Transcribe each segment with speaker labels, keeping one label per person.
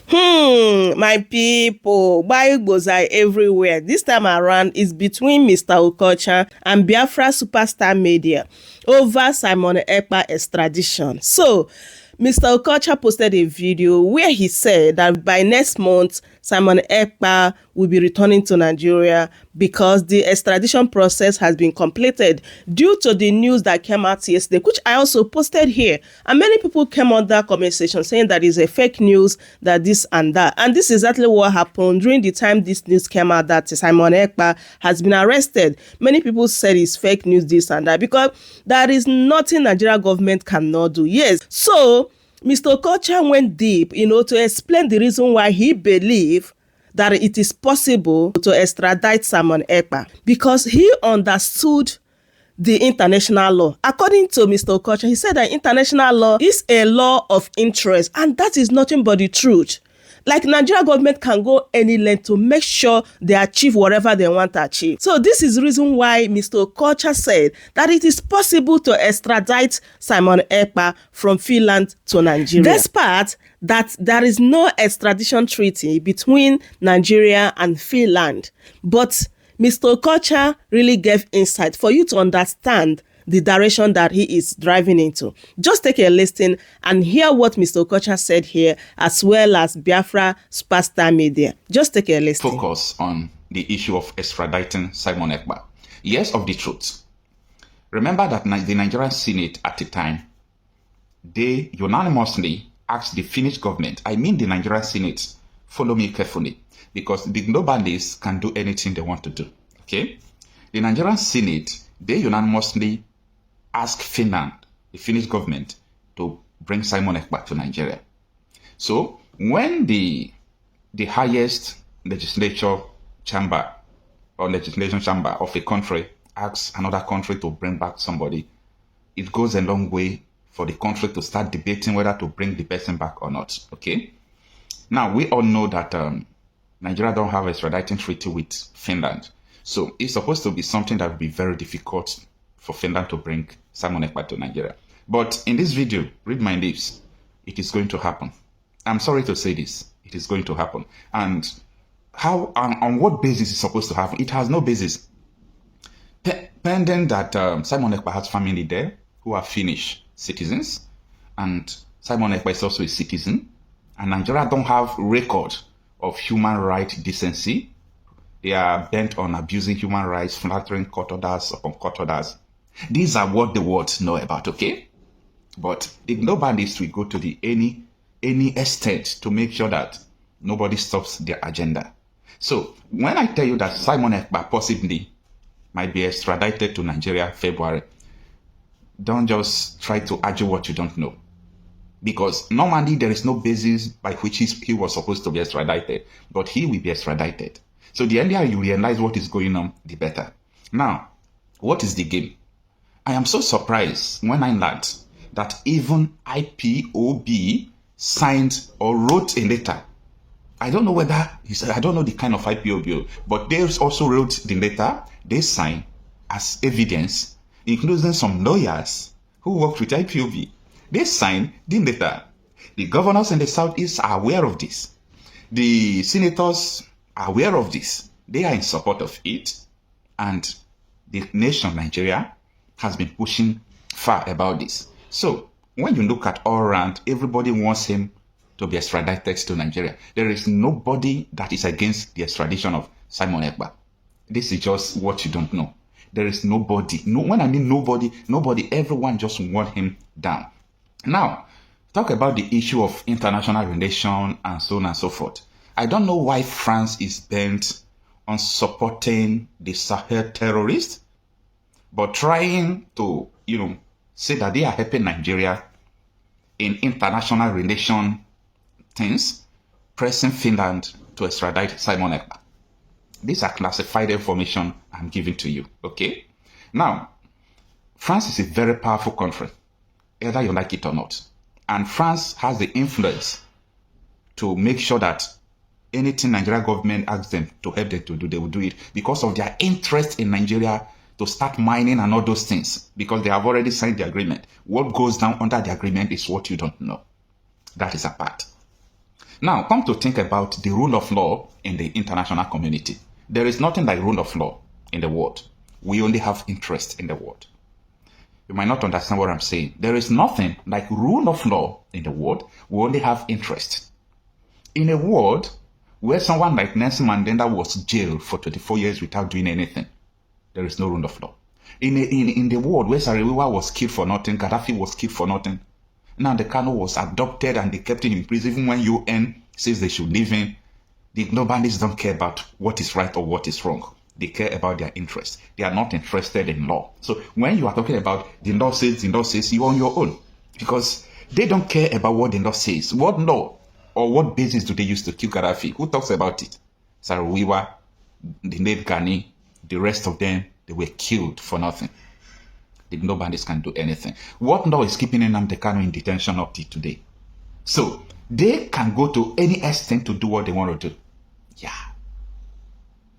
Speaker 1: My people, Bibles are everywhere. This time around is between Mr. Okocha and Biafra superstar media over Simon Ekpa extradition. So, Mr. Okocha posted a video where he said that by next month, Simon Ekpa will be returning to Nigeria because the extradition process has been completed due to the news that came out yesterday, which I also posted here. And many people came on that comment section saying that it's a fake news, that this and that. And this is exactly what happened during the time this news came out that Simon Ekpa has been arrested. Many people said it's fake news, this and that, because there is nothing Nigeria government cannot do. Yes. So, Mr. Okocha went deep, to explain the reason why he believes that it is possible to extradite Simon Ekpa, because he understood the international law. According to Mr. Okocha, he said that international law is a law of interest, and that is nothing but the truth. Like, Nigeria government can go any length to make sure they achieve whatever they want to achieve. So this is the reason why Mr. Okocha said that it is possible to extradite Simon Ekpa from Finland to Nigeria. Despite that there is no extradition treaty between Nigeria and Finland. But Mr. Okocha really gave insight for you to understand the direction that he is driving into. Just take a listen and hear what Mr. Okocha said here, as well as Biafra superstar media. Just take a listen.
Speaker 2: Focus on the issue of extraditing Simon Ekpa. Yes, of the truth. Remember that the Nigerian Senate at the time, they unanimously asked the Finnish government, I mean the Nigerian Senate, follow me carefully, because the globalists can do anything they want to do. Okay? The Nigerian Senate, they unanimously ask Finland, the Finnish government, to bring Simon Ekpa to Nigeria. So when the highest legislation chamber of a country asks another country to bring back somebody, it goes a long way for the country to start debating whether to bring the person back or not. Okay. Now we all know that Nigeria don't have a extraditing treaty with Finland. So it's supposed to be something that will be very difficult for Finland to bring Simon Ekpa to Nigeria. But in this video, read my lips, it is going to happen. I'm sorry to say this, it is going to happen. And how, on what basis it's supposed to happen? It has no basis. Pending that Simon Ekpa has family there who are Finnish citizens, and Simon Ekpa is also a citizen, and Nigeria don't have record of human rights decency. They are bent on abusing human rights, flattering court orders upon court orders. These are what the world know about, okay? But the globalists will go to the any extent to make sure that nobody stops their agenda. So when I tell you that Simon Ekpa possibly might be extradited to Nigeria February, don't just try to argue what you don't know. Because normally there is no basis by which he was supposed to be extradited, but he will be extradited. So the earlier you realize what is going on, the better. Now, what is the game? I am so surprised when I learned that even IPOB signed or wrote a letter. I don't know whether, I don't know the kind of IPOB, but they also wrote the letter they signed as evidence, including some lawyers who worked with IPOB. They signed the letter. The governors in the Southeast are aware of this. The senators are aware of this. They are in support of it. And the nation, Nigeria, has been pushing far about this. So, when you look at all around, everybody wants him to be extradited to Nigeria. There is nobody that is against the extradition of Simon Ekpa. This is just what you don't know. There is nobody. No, when I mean nobody, everyone just wants him down. Now, talk about the issue of international relations and so on and so forth. I don't know why France is bent on supporting the Sahel terrorists, but trying to, say that they are helping Nigeria in international relation things, pressing Finland to extradite Simon Ekpa. These are classified information I'm giving to you, okay? Now, France is a very powerful country, either you like it or not. And France has the influence to make sure that anything Nigeria government asks them to help them to do, they will do it because of their interest in Nigeria to start mining and all those things, because they have already signed the agreement. What goes down under the agreement is what you don't know. That is a part. Now, come to think about the rule of law in the international community. There is nothing like rule of law in the world. We only have interest in the world. You might not understand what I'm saying. There is nothing like rule of law in the world. We only have interest. In a world where someone like Nelson Mandela was jailed for 24 years without doing anything, there is no rule of law. In the world where Sarajevo was killed for nothing, Gaddafi was killed for nothing, now the Kano was adopted and they kept him in prison even when UN says they should leave him. The globalists don't care about what is right or what is wrong. They care about their interests. They are not interested in law. So when you are talking about the law says, you're on your own. Because they don't care about what the law says. What law or what basis do they use to kill Gaddafi? Who talks about it? Sarajevo, the late Ghani, the rest of them, they were killed for nothing. The globalists can do anything. What law is keeping Nnamdi Kanu in detention up to today? So they can go to any extent to do what they want to do. Yeah.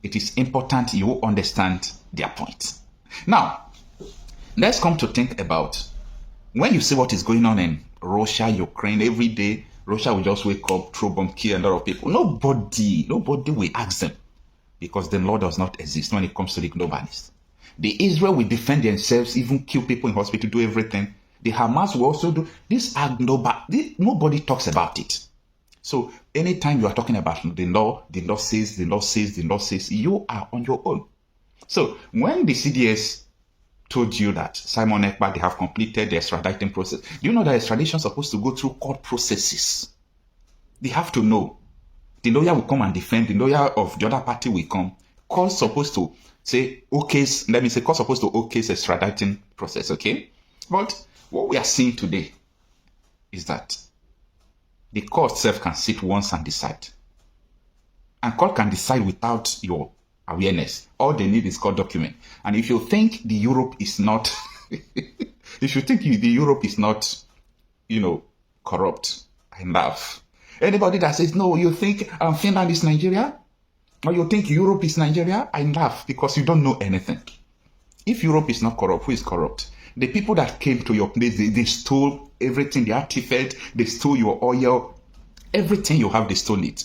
Speaker 2: It is important you understand their point. Now, let's come to think about when you see what is going on in Russia, Ukraine, every day, Russia will just wake up, throw bomb, kill a lot of people. Nobody will ask them because the law does not exist when it comes to the globalists. The Israel will defend themselves, even kill people in hospital, do everything. The Hamas will also do. These are global. Nobody talks about it. So anytime you are talking about the law says, you are on your own. So when the CDS told you that Simon Ekpa, they have completed the extraditing process, do you know that extradition is supposed to go through court processes? They have to know. The lawyer will come and defend. The lawyer of the other party will come. Court supposed to say, court supposed to okay extraditing process, okay? But what we are seeing today is that the court itself can sit once and decide. And court can decide without your awareness. All they need is court document. And if you think the Europe is not, corrupt, I laugh. Anybody that says, no, you think Finland is Nigeria? Or you think Europe is Nigeria? I laugh because you don't know anything. If Europe is not corrupt, who is corrupt? The people that came to your place, they stole everything, the artifact, they stole your oil, everything you have, they stole it.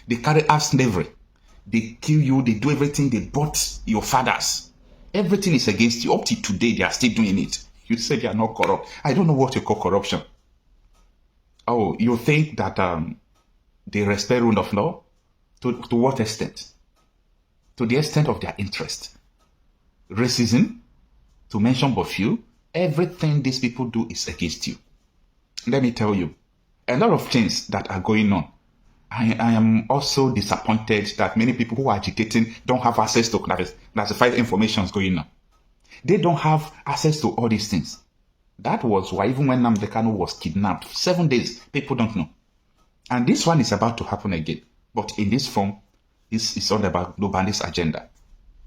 Speaker 2: They carry out slavery. They kill you, they do everything, they bought your fathers. Everything is against you. Up to today, they are still doing it. You said they are not corrupt. I don't know what you call corruption. Oh, you think that they respect rule of law? To what extent? To the extent of their interest. Racism, to mention but few, everything these people do is against you. Let me tell you, a lot of things that are going on. I am also disappointed that many people who are agitating don't have access to classified information going on. They don't have access to all these things. That was why even when Nnamdi Kanu was kidnapped, 7 days, people don't know. And this one is about to happen again. But in this form, this is all about globalist agenda.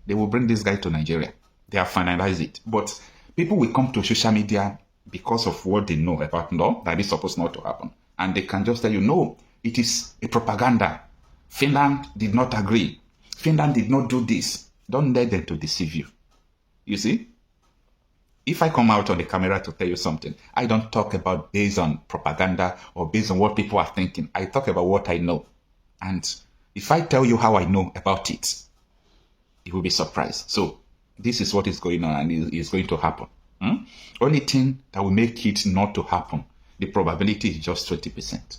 Speaker 2: They will bring this guy to Nigeria. They have finalized it. But people will come to social media because of what they know about law that is supposed not to happen. And they can just tell you, no, it is a propaganda. Finland did not agree. Finland did not do this. Don't let them to deceive you. You see? If I come out on the camera to tell you something, I don't talk about based on propaganda or based on what people are thinking. I talk about what I know. And if I tell you how I know about it, you will be surprised. So this is what is going on and is going to happen. Only thing that will make it not to happen, the probability is just 20%.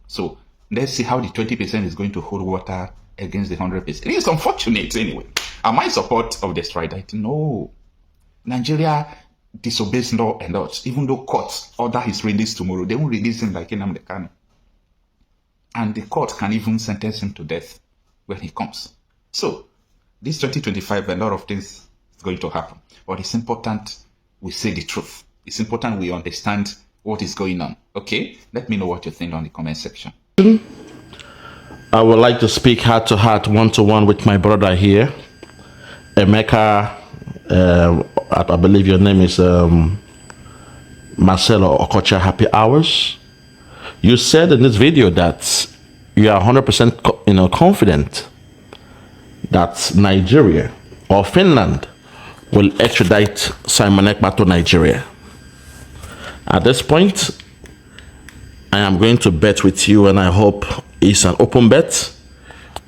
Speaker 2: So let's see how the 20% is going to hold water against the 100%. It is unfortunate anyway. Am I in support of the extraditing? No. Nigeria disobeys law a lot. Even though courts order his release tomorrow, they won't release him like Nnamdi Kanu. And the court can even sentence him to death when he comes. So, this 2025, a lot of things is going to happen. But it's important we say the truth. It's important we understand what is going on. Okay? Let me know what you think on the comment section.
Speaker 3: I would like to speak heart-to-heart, one-to-one with my brother here. Emeka, I believe your name is Marcelo Okocha Happy Hours. You said in this video that you are 100% confident that Nigeria or Finland will extradite Simon Ekpa to Nigeria. At this point, I am going to bet with you, and I hope it's an open bet.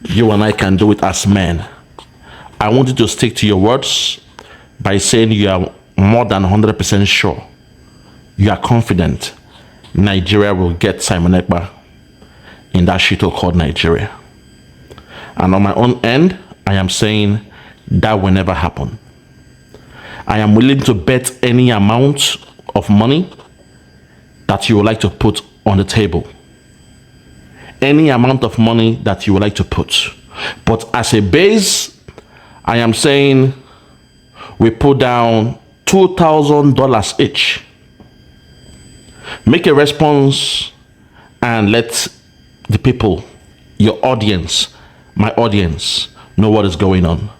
Speaker 3: You and I can do it as men. I want you to stick to your words by saying you are more than 100% sure. You are confident Nigeria will get Simon Ekpa in that shithole called Nigeria. And on my own end, I am saying that will never happen. I am willing to bet any amount of money that you would like to put on the table. Any amount of money that you would like to put. But as a base, I am saying we put down $2,000 each. Make a response and let the people, your audience, my audience, know what is going on.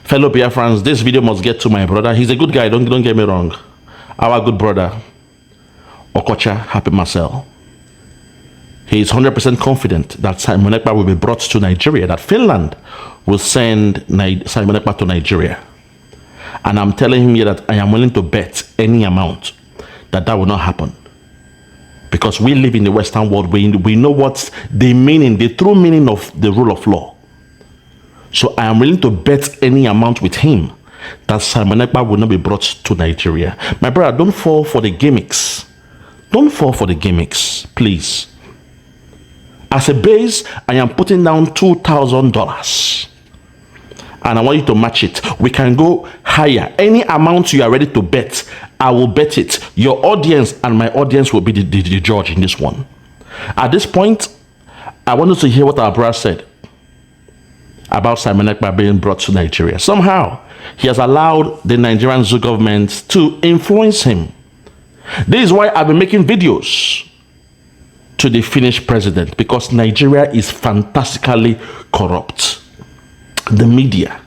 Speaker 3: Fellow Biafrans, this video must get to my brother. He's a good guy, don't get me wrong. Our good brother, Okocha Happy Marcel. He is 100% confident that Simon Ekpa will be brought to Nigeria, that Finland will send Simon Ekpa to Nigeria. And I'm telling him here that I am willing to bet any amount that will not happen. Because we live in the Western world, we know what's the meaning, the true meaning of the rule of law. So I am willing to bet any amount with him that Simon Ekpa will not be brought to Nigeria. My brother, don't fall for the gimmicks. Don't fall for the gimmicks, please. As a base, I am putting down $2,000. And I want you to match it. We can go higher. Any amount you are ready to bet, I will bet it. Your audience and my audience will be the judge in this one. At this point, I want you to hear what our brother said about Simon Ekpa being brought to Nigeria. Somehow, he has allowed the Nigerian zoo government to influence him. This is why I've been making videos to the Finnish president, because Nigeria is fantastically corrupt. The media,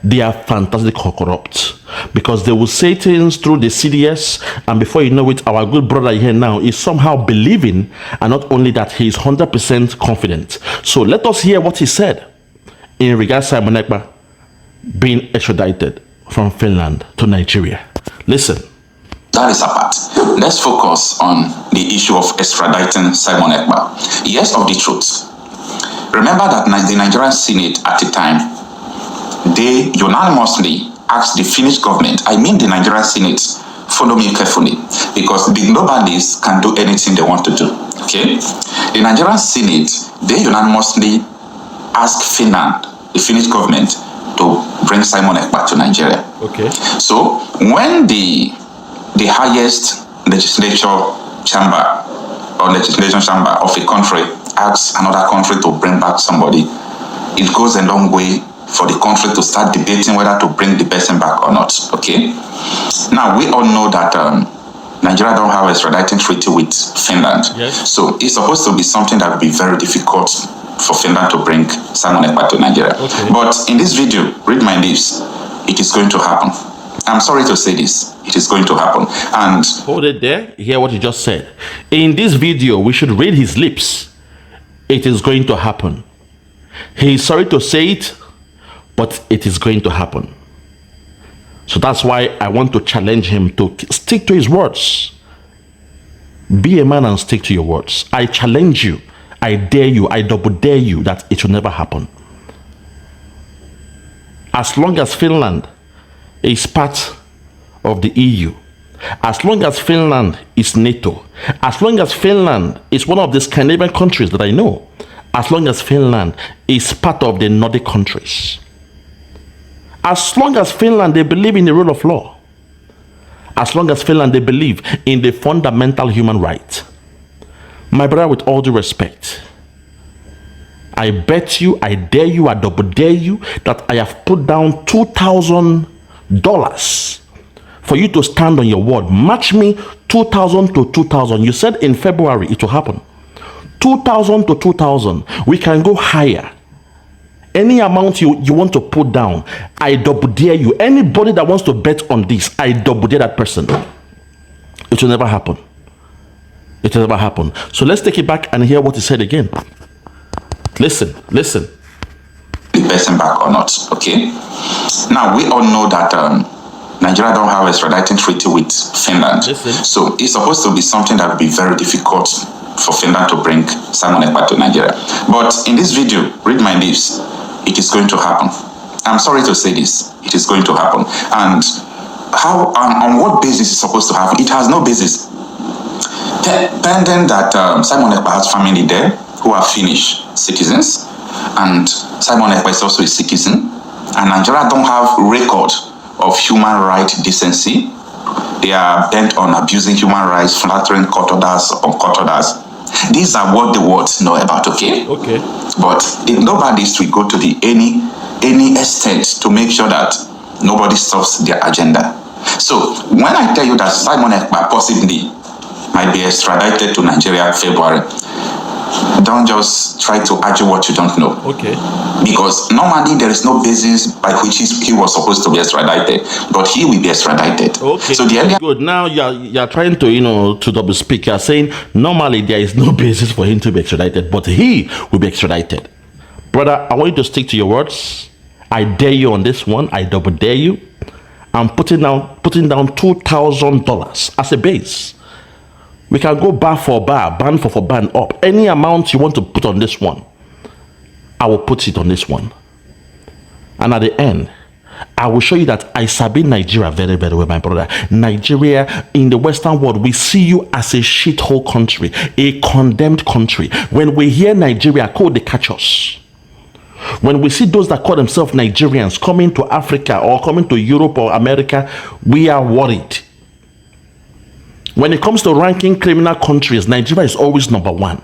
Speaker 3: they are fantastically corrupt, because they will say things through the CDS, and before you know it, our good brother here now is somehow believing, and not only that, he is 100% confident. So let us hear what he said in regards to Simon Ekpa being extradited from Finland to Nigeria. Listen.
Speaker 2: That is apart. Let's focus on the issue of extraditing Simon Ekpa. Yes, of the truth. Remember that the Nigerian Senate at the time, they unanimously asked the Finnish government, I mean the Nigerian Senate, follow me carefully, because the globalists can do anything they want to do. Okay? The Nigerian Senate, they unanimously asked Finland, the Finnish government, to bring Simon Ekpa to Nigeria.
Speaker 3: Okay.
Speaker 2: So when the highest legislature chamber or legislation chamber of a country asks another country to bring back somebody, it goes a long way for the country to start debating whether to bring the person back or not. Okay. Now we all know that Nigeria don't have a extraditing treaty with Finland.
Speaker 3: Yes.
Speaker 2: So it's supposed to be something that would be very difficult for Finland to bring Simon Ekpa to Nigeria.
Speaker 3: Okay.
Speaker 2: But in this video, read my lips, it is going to happen. I'm sorry to say this, it is going to happen. And
Speaker 3: hold it there, hear what he just said. In this video, we should read his lips. It is going to happen. He is sorry to say it, but it is going to happen. So that's why I want to challenge him to stick to his words. Be a man and stick to your words. I challenge you, I dare you, I double dare you that it will never happen. As long as Finland is part of the EU, as long as Finland is NATO, as long as Finland is one of the Scandinavian countries that I know, as long as Finland is part of the Nordic countries, as long as Finland, they believe in the rule of law, as long as Finland, they believe in the fundamental human right, my brother, with all due respect, I bet you, I dare you, I double dare you that I have put down $2,000 for you to stand on your word. Match me 2,000 to 2,000. You said in February it will happen. 2,000 to 2,000. We can go higher. Any amount you want to put down, I double dare you. Anybody that wants to bet on this, I double dare that person. It will never happen. It will never happen. So let's take it back and hear what he said again. Listen.
Speaker 2: The person back or not, okay? Now, we all know that Nigeria don't have a extraditing treaty with Finland.
Speaker 3: Listen.
Speaker 2: So it's supposed to be something that would be very difficult for Finland to bring Simon Ekpa to Nigeria. But in this video, read my lips, it is going to happen. I'm sorry to say this, it is going to happen. And how, on what basis is supposed to happen? It has no basis. Pending that Simon Ekpa has family there who are Finnish citizens, and Simon Ekpa is also a citizen, and Nigeria don't have record of human rights decency. They are bent on abusing human rights, flattering court orders on court orders. These are what the world know about, okay?
Speaker 3: Okay.
Speaker 2: But if nobody will go to the any extent to make sure that nobody stops their agenda. So when I tell you that Simon Ekpa possibly might be extradited to Nigeria in February, don't just try to argue what you don't know.
Speaker 3: Okay.
Speaker 2: Because normally there is no basis by which he was supposed to be extradited, but he will be extradited.
Speaker 3: Okay.
Speaker 2: So the earlier
Speaker 3: Good. Now you're trying to to double speak. You're saying normally there is no basis for him to be extradited, but he will be extradited. Brother, I want you to stick to your words. I dare you on this one. I double dare you. I'm putting down $2,000 as a base. We can go bar for bar, band for band up. Any amount you want to put on this one, I will put it on this one. And at the end, I will show you that I sabi Nigeria very, very well, my brother. Nigeria, in the Western world, we see you as a shithole country, a condemned country. When we hear Nigeria, call they catch us. When we see those that call themselves Nigerians coming to Africa or coming to Europe or America, we are worried. When it comes to ranking criminal countries, Nigeria is always number one.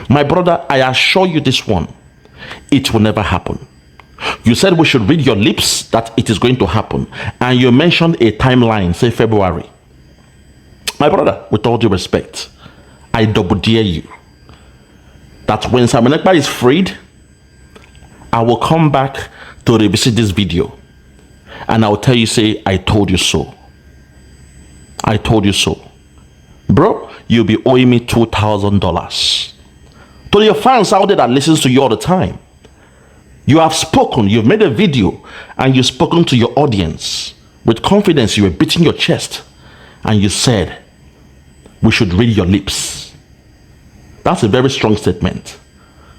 Speaker 3: My brother, I assure you this one, it will never happen. You said we should read your lips that it is going to happen. And you mentioned a timeline, say February. My brother, with all due respect, I double dare you that when Simon Ekpa is freed, I will come back to revisit this video. And I will tell you, say, I told you so. I told you so. Bro, you'll be owing me $2,000. To your fans out there that listens to you all the time, you have spoken, you've made a video, and you've spoken to your audience. With confidence, you were beating your chest, and you said, we should read your lips. That's a very strong statement.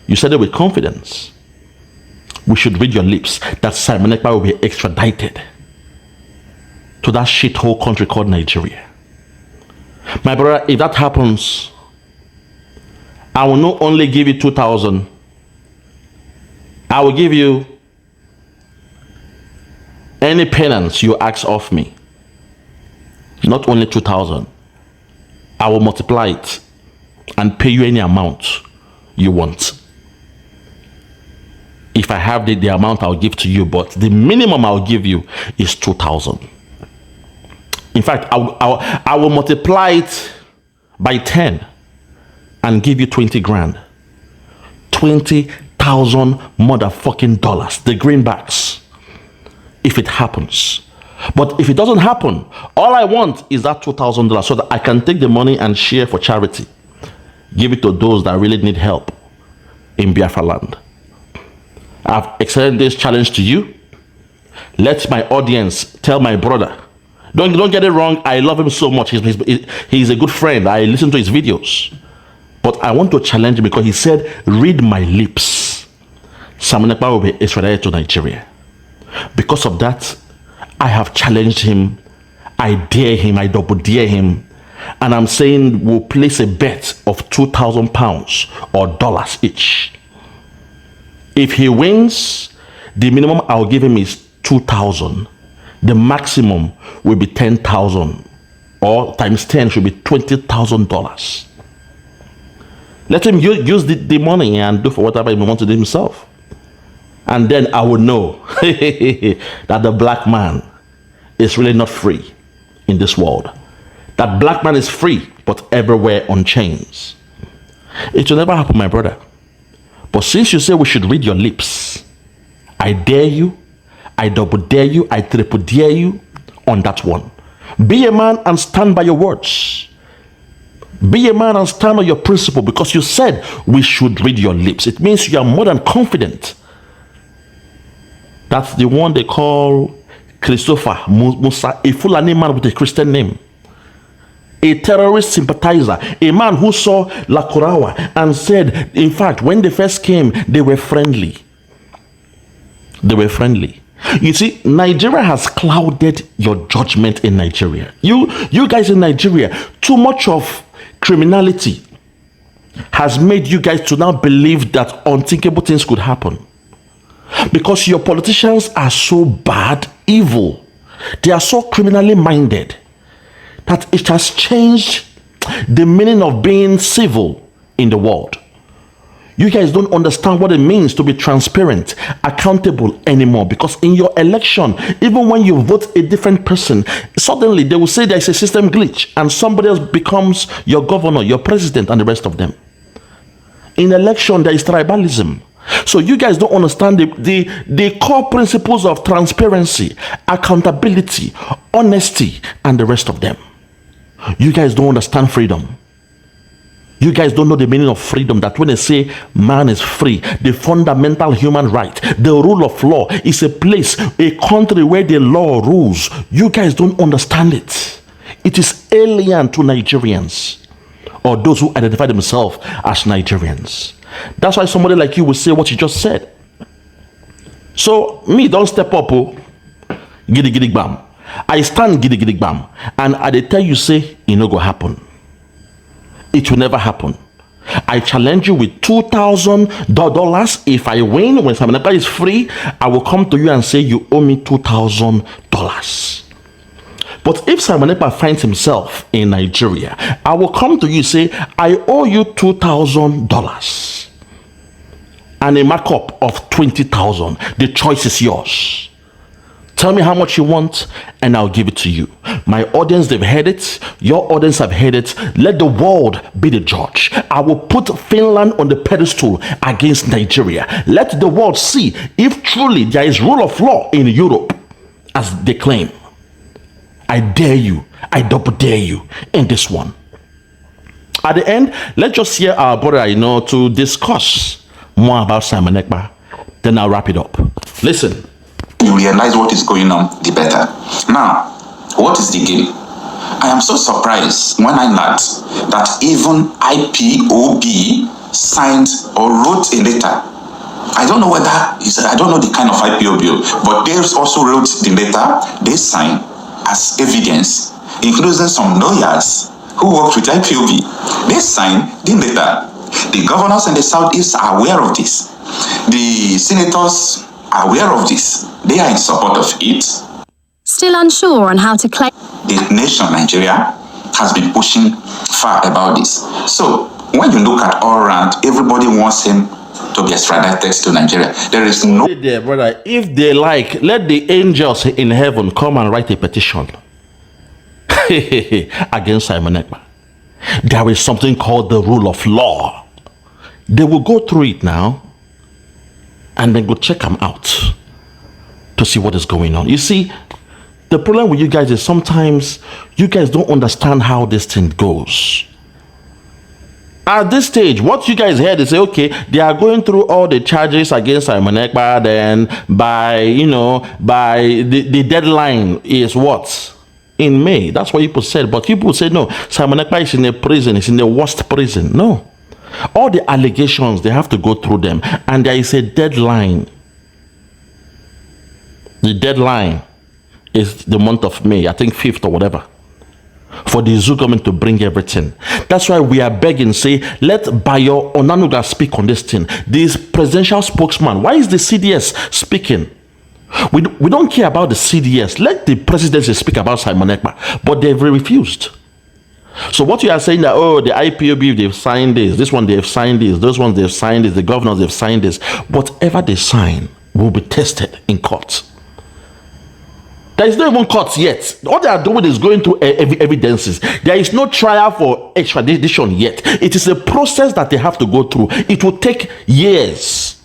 Speaker 3: You said it with confidence. We should read your lips that Simon Ekpa will be extradited to that shithole country called Nigeria. My brother, if that happens, I will not only give you 2,000, I will give you any penance you ask of me. Not only 2,000, I will multiply it and pay you any amount you want. If I have the amount, I'll give to you, but the minimum I'll give you is 2,000. In fact, I will multiply it by 10 and give you 20 grand. 20,000 motherfucking dollars, the greenbacks, if it happens. But if it doesn't happen, all I want is that $2,000 so that I can take the money and share for charity. Give it to those that really need help in Biafra land. I've extended this challenge to you. Let my audience tell my brother. Don't get it wrong. I love him so much. He's a good friend. I listen to his videos. But I want to challenge him because he said, read my lips. Simon Ekpa will be extradited to Nigeria. Because of that, I have challenged him. I dare him. I double dare him. And I'm saying we'll place a bet of £2,000 or dollars each. If he wins, the minimum I'll give him is 2,000. The maximum will be 10,000, or times 10 should be $20,000. Let him use the money and do for whatever he wants to do himself. And then I will know that the black man is really not free in this world. That black man is free, but everywhere on chains. It will never happen, my brother. But since you say we should read your lips, I dare you, I double dare you, I triple dare you on that one. Be a man and stand by your words. Be a man and stand on your principle, because you said we should read your lips. It means you are more than confident. That's the one they call Christopher Musa, a Fulani man with a Christian name. a terrorist sympathizer, a man who saw La Kurawa and said, in fact, when they first came, they were friendly. They were friendly. You see, Nigeria has clouded your judgment in Nigeria. You guys in Nigeria, too much of criminality has made you guys to now believe that unthinkable things could happen. Because your politicians are so bad, evil. They are so criminally minded that it has changed the meaning of being civil in the world. You guys don't understand what it means to be transparent, accountable anymore. Because in your election, even when you vote a different person, suddenly they will say there's a system glitch and somebody else becomes your governor, your president, and the rest of them. In election, there is tribalism. So you guys don't understand the core principles of transparency, accountability, honesty, and the rest of them. You guys don't understand freedom. You guys don't know the meaning of freedom, that when they say man is free, the fundamental human right, the rule of law is a place, a country where the law rules. You guys don't understand it. It is alien to Nigerians, or those who identify themselves as Nigerians. That's why somebody like you will say what you just said. So me, don't step up, oh, giddy giddy bam. I stand giddy giddy bam, and I tell you say it no go happen. It will never happen. I challenge you with $2,000. If I win, when Simon Ekpa is free, I will come to you and say you owe me $2,000. But if Simon Ekpa finds himself in Nigeria, I will come to you and say I owe you $2,000 and a markup of $20,000. The choice is yours. Tell me how much you want and I'll give it to you. My audience, they've heard it. Your audience have heard it. Let the world be the judge. I will put Finland on the pedestal against Nigeria. Let the world see if truly there is rule of law in Europe as they claim. I dare you. I double dare you in this one. At the end, let's just hear our brother, to discuss more about Simon Ekpa. Then I'll wrap it up. Listen.
Speaker 2: You realize what is going on, the better. Now, what is the game? I am so surprised when I learned that even IPOB signed or wrote a letter. I don't know I don't know the kind of IPOB, but they also wrote the letter they signed as evidence, including some lawyers who worked with IPOB. They signed the letter. The governors in the Southeast are aware of this. The senators are aware of this. They are in support of it.
Speaker 4: Still unsure on how to claim.
Speaker 2: The nation, Nigeria, has been pushing far about this. So, when you look at all around, everybody wants him to be extradited to Nigeria. There is no...
Speaker 3: There, brother, if they like, let the angels in heaven come and write a petition against Simon Ekpa. There is something called the rule of law. They will go through it now and then go check them out to see what is going on. You see, the problem with you guys is sometimes you guys don't understand how this thing goes. At this stage, what you guys heard is say, okay, they are going through all the charges against Simon Ekpa, then by the deadline is what? In May. That's what people said. But people say, no, Simon Ekpa is in a prison, it's in the worst prison. No. All the allegations, they have to go through them. And there is a deadline. The deadline is the month of May, I think 5th or whatever, for the Zoo government to bring everything. That's why we are begging, say, let Bayo Onanuga speak on this thing. This presidential spokesman, why is the CDS speaking? We don't care about the CDS. Let the presidency speak about Simon Ekpa. But they've refused. So what you are saying that, oh, the IPOB, they've signed this one, they've signed this, those ones, they've signed this, the governors, they've signed this. Whatever they sign will be tested in court. There is no even court yet. All they are doing is going through evidences. There is no trial for extradition yet. It is a process that they have to go through. It will take years.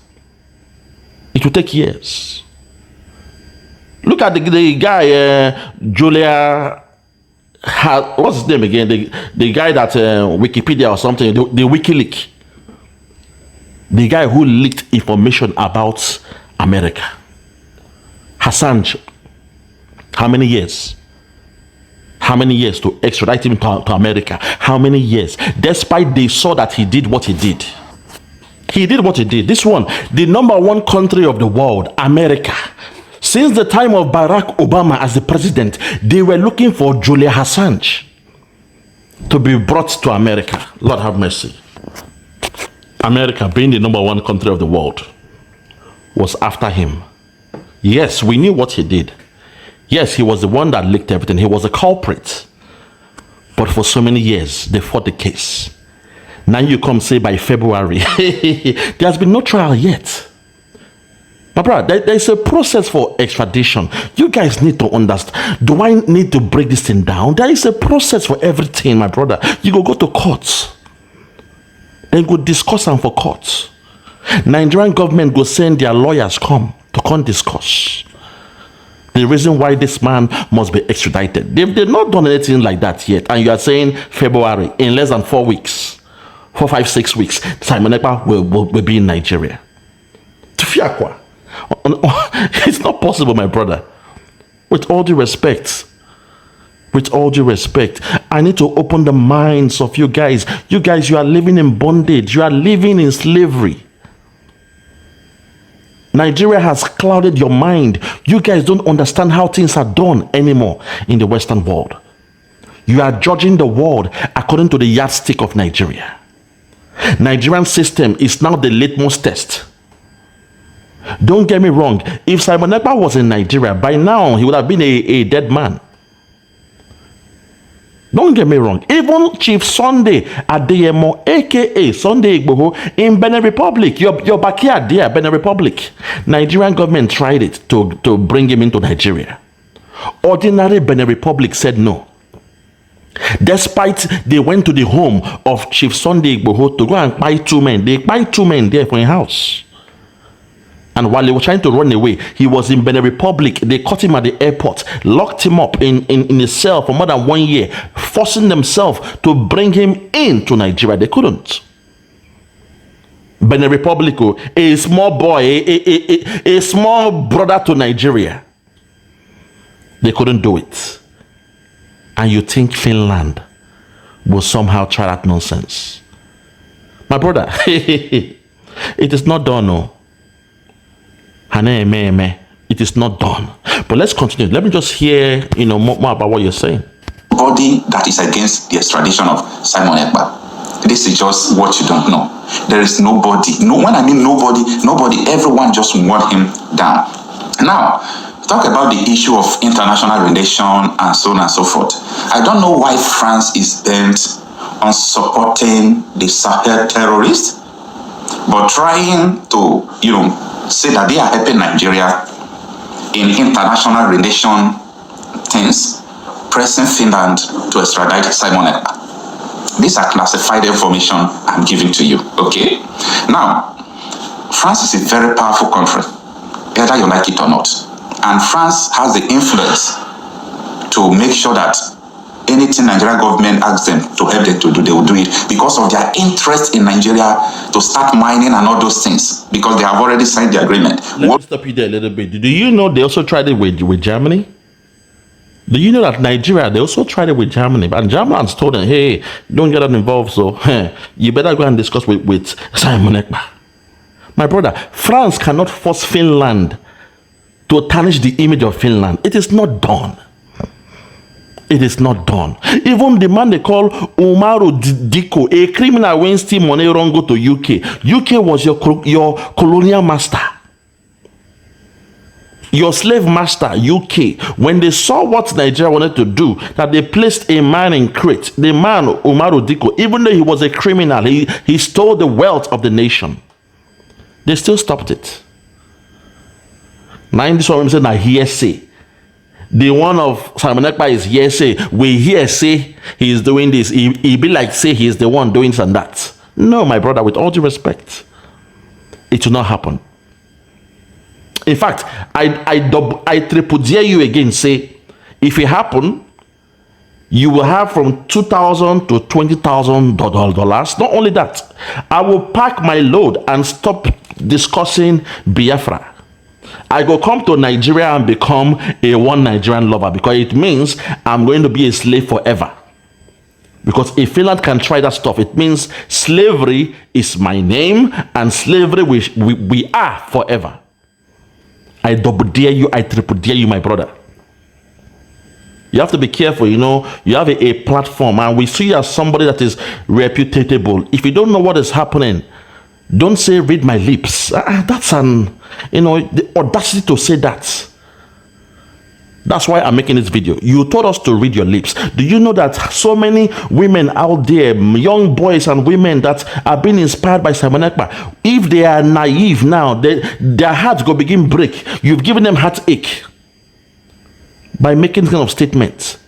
Speaker 3: It will take years. Look at the guy, Julia... what's his name again? The guy that Wikipedia or something, the WikiLeaks. The guy who leaked information about America. Assange. How many years? How many years to extradite him to America? How many years? Despite they saw that he did what he did. He did what he did. This one, the number one country of the world, America. Since the time of Barack Obama as the president, they were looking for Julian Assange to be brought to America. Lord have mercy. America, being the number one country of the world, was after him. Yes, we knew what he did. Yes, he was the one that leaked everything. He was a culprit. But for so many years, they fought the case. Now you come say by February, there has been no trial yet. My brother, there's a process for extradition. You guys need to understand. Do I need to break this thing down? There is a process for everything, my brother. You go to courts. Then go discuss them for courts. Nigerian government go send their lawyers to come discuss the reason why this man must be extradited. They've not done anything like that yet. And you are saying February, in less than 4 weeks, 4, 5, 6 weeks, Simon Ekpa will be in Nigeria. It's not possible, my brother. With all due respect, I need to open the minds of you guys. You guys, you are living in bondage. You are living in slavery. Nigeria has clouded your mind. You guys don't understand how things are done anymore in the Western world. You are judging the world according to the yardstick of Nigeria. Nigerian system is now the litmus test. Don't get me wrong. If Simon Ekpa was in Nigeria, by now he would have been a dead man. Don't get me wrong. Even Chief Sunday Adeyemo, aka Sunday Igboho, in Benin Republic, your backyard there, Benin Republic, Nigerian government tried it to bring him into Nigeria. Ordinary Benin Republic said no. Despite they went to the home of Chief Sunday Igboho to go and buy 2 men. They buy 2 men there for a house. And while they were trying to run away, he was in Benin Republic. They caught him at the airport, locked him up in a cell for more than 1 year, forcing themselves to bring him into Nigeria. They couldn't. Benin Republic, a small boy, a small brother to Nigeria. They couldn't do it. And you think Finland will somehow try that nonsense? My brother, it is not done, no. It is not done. But let's continue. Let me just hear, more about what you're saying.
Speaker 2: Body that is against the extradition of Simon Ekpa. This is just what you don't know. There is nobody. No, when I mean nobody, everyone just want him down. Now, talk about the issue of international relation and so on and so forth. I don't know why France is bent on supporting the Sahel terrorists, but trying to, say that they are helping Nigeria in international relation things, pressing Finland to extradite Simon Ekpa. These are classified information I'm giving to you, okay? Now, France is a very powerful country, whether you like it or not. And France has the influence to make sure that anything Nigerian government asks them to help them to do, they will do it because of their interest in Nigeria to start mining and all those things, because they have already signed the agreement.
Speaker 3: Let me stop you there a little bit. Do you know they also tried it with Germany? Do you know that Nigeria, they also tried it with Germany? And Germans told them, hey, don't get involved, so you better go and discuss with Simon Ekpa. My brother, France cannot force Finland to tarnish the image of Finland. It is not done. It is not done. Even the man they call Umaru Diko, a criminal when steal money wrong go to UK. UK was your colonial master. Your slave master, UK. When they saw what Nigeria wanted to do, that they placed a man in crate. The man, Umaru Diko, even though he was a criminal, he stole the wealth of the nation. They still stopped it. Now in this one, we say, now hearsay. The one of Simon Ekpa is hearsay. We hear say he is doing this. He be like say he is the one doing this and that. No, my brother, with all due respect, it will not happen. In fact, I triple dare you again, say, if it happen, you will have from $2,000 to $20,000. Not only that, I will pack my load and stop discussing Biafra. I go come to Nigeria and become a one Nigerian lover, because it means I'm going to be a slave forever. Because if Finland can try that stuff, it means slavery is my name, and slavery we are forever. I double dare you, I triple dare you, my brother. You have to be careful, you know. You have a platform, and we see you as somebody that is reputable. If you don't know what is happening, don't say read my lips. That's the audacity to say that. That's why I'm making this video. You told us to read your lips. Do you know that so many women out there, young boys and women that are being inspired by Simon Ekpa, if they are naive now, their hearts go begin break. You've given them heartache by making this kind of statements.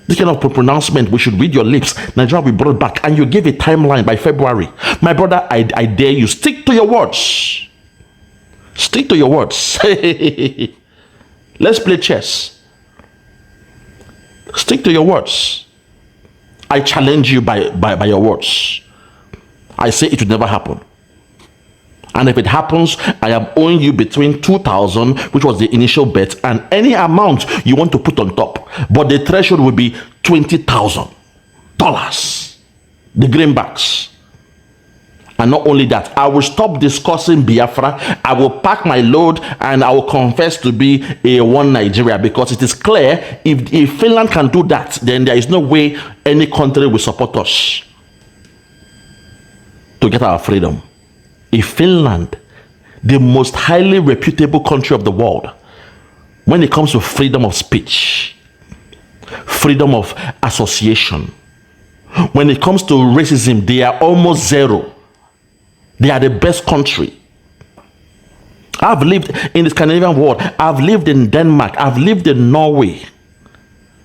Speaker 3: This kind of pronouncement, we should read your lips. Nigeria will be brought back. And you gave a timeline by February. My brother, I dare you, stick to your words. Stick to your words. Let's play chess. Stick to your words. I challenge you by your words. I say it will never happen. And if it happens, I am owing you between 2,000, which was the initial bet, and any amount you want to put on top. But the threshold will be $20,000. The greenbacks. And not only that, I will stop discussing Biafra. I will pack my load and I will confess to be a one Nigeria, because it is clear if Finland can do that, then there is no way any country will support us to get our freedom. If Finland, the most highly reputable country of the world, when it comes to freedom of speech, freedom of association, when it comes to racism, they are almost zero. They are the best country. I've lived in the Scandinavian world. I've lived in Denmark. I've lived in Norway.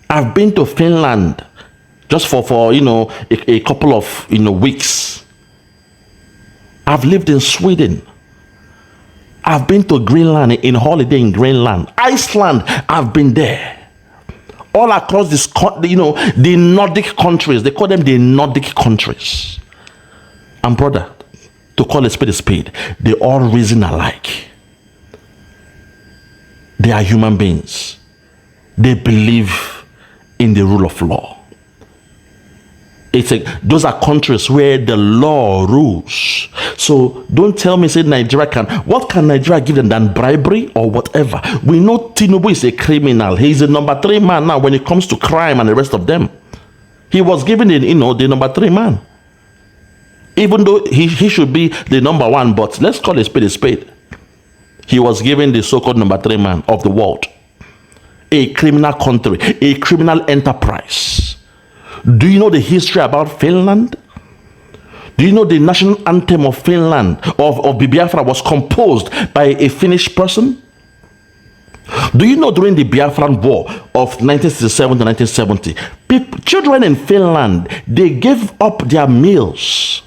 Speaker 3: I've been to Finland just for a couple of weeks. I've lived in Sweden. I've been to Greenland in holiday in Greenland. Iceland, I've been there. All across this, the Nordic countries. They call them the Nordic countries. And brother, to call a spade, they all reason alike. They are human beings. They believe in the rule of law. Those are countries where the law rules. So don't tell me, say Nigeria can. What can Nigeria give them than bribery or whatever? We know Tinubu is a criminal. He's the number 3 man now when it comes to crime and the rest of them. He was given the number 3 man. Even though he should be the number 1, but let's call a spade. He was given the so-called number 3 man of the world. A criminal country, a criminal enterprise. Do you know the history about Finland? Do you know the national anthem of Finland, of Biafra, was composed by a Finnish person? Do you know during the Biafran War of 1967 to 1970, children in Finland, they gave up their meals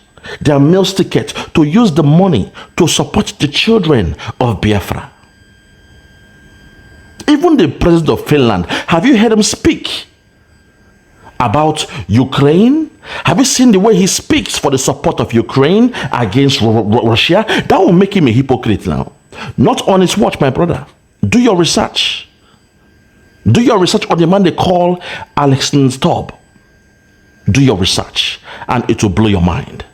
Speaker 3: ticket to use the money to support the children of Biafra. Even the president of Finland, have you heard him speak about Ukraine? Have you seen the way he speaks for the support of Ukraine against Russia? That will make him a hypocrite now. Not on his watch, my brother. Do your research. Do your research on the man they call Alex Stobb. Do your research and it will blow your mind.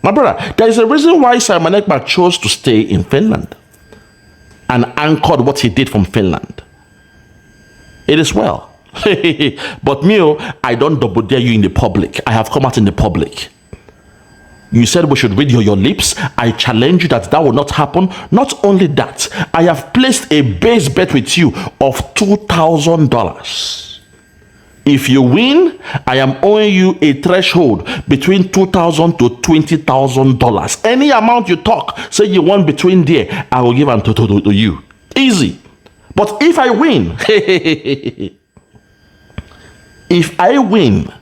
Speaker 3: My brother, there is a reason why Simon Ekpa chose to stay in Finland and anchored what he did from Finland. It is well. But me, I don't double dare you in the public. I have come out in the public. You said we should read your lips. I challenge you that will not happen. Not only that, I have placed a base bet with you of $2,000. If you win, I am owing you a threshold between $2,000 to $20,000. Any amount you talk, say you want between there, I will give them to you. Easy. But if I win, if I win,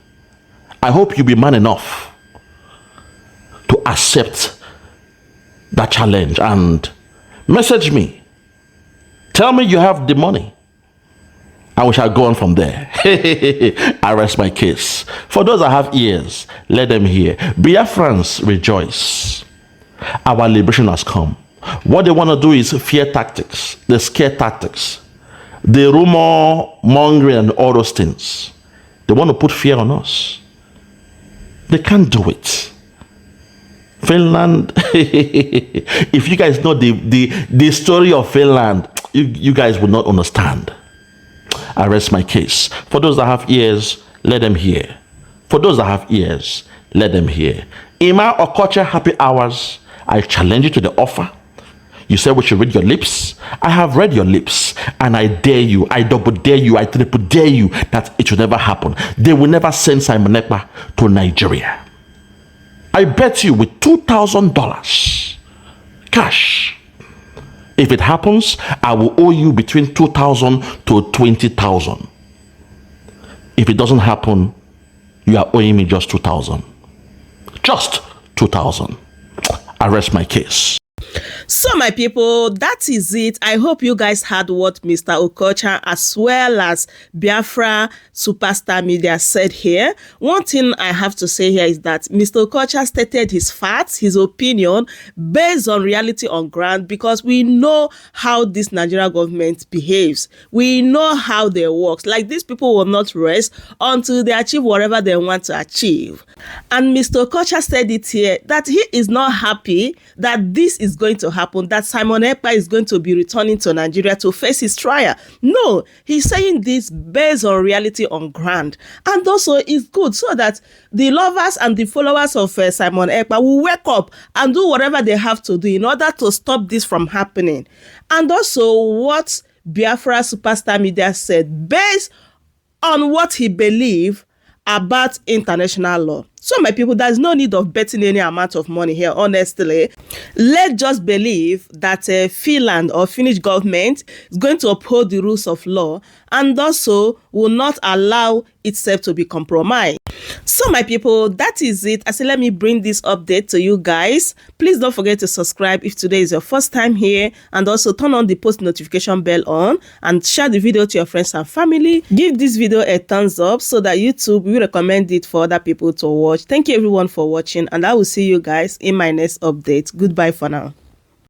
Speaker 3: I hope you be man enough to accept that challenge and message me. Tell me you have the money. And we shall go on from there. I rest my case. For those that have ears, let them hear. Biafrans, rejoice. Our liberation has come. What they want to do is fear tactics, the scare tactics, the rumor mongering and all those things. They want to put fear on us. They can't do it. Finland, if you guys know the story of Finland, you guys would not understand. I rest my case. For those that have ears, let them hear. For those that have ears, let them hear. Ima Okocha Happy Hours, I challenge you to the offer. You said we should read your lips. I have read your lips, and I dare you, I double dare you, I triple dare you that it should never happen. They will never send Simon Ekpa to Nigeria. I bet you with $2,000 cash. If it happens, I will owe you between 2,000 to 20,000. If it doesn't happen, you are owing me just 2,000. Just 2,000. I rest my case.
Speaker 1: So my people, that is it. I hope you guys heard what Mr. Okocha as well as Biafra Superstar Media said here. One thing I have to say here is that Mr. Okocha stated his facts, his opinion based on reality on ground, because we know how this Nigerian government behaves. We know how they work. Like, these people will not rest until they achieve whatever they want to achieve. And Mr. Okocha said it here that he is not happy that this is going to happen, that Simon Ekpa is going to be returning to Nigeria to face his trial. No, he's saying this based on reality on ground. And also it's good so that the lovers and the followers of Simon Ekpa will wake up and do whatever they have to do in order to stop this from happening. And also what Biafra Superstar Media said based on what he believed about international law. So my people, there's no need of betting any amount of money here, honestly. Let's just believe that Finland or Finnish government is going to uphold the rules of law and also will not allow itself to be compromised. So my people, that is it. I say let me bring this update to you guys. Please don't forget to subscribe if today is your first time here, and also turn on the post notification bell on and share the video to your friends and family. Give this video a thumbs up so that YouTube will recommend it for other people to watch. Thank you everyone for watching, and I will see you guys in my next update. Goodbye for now.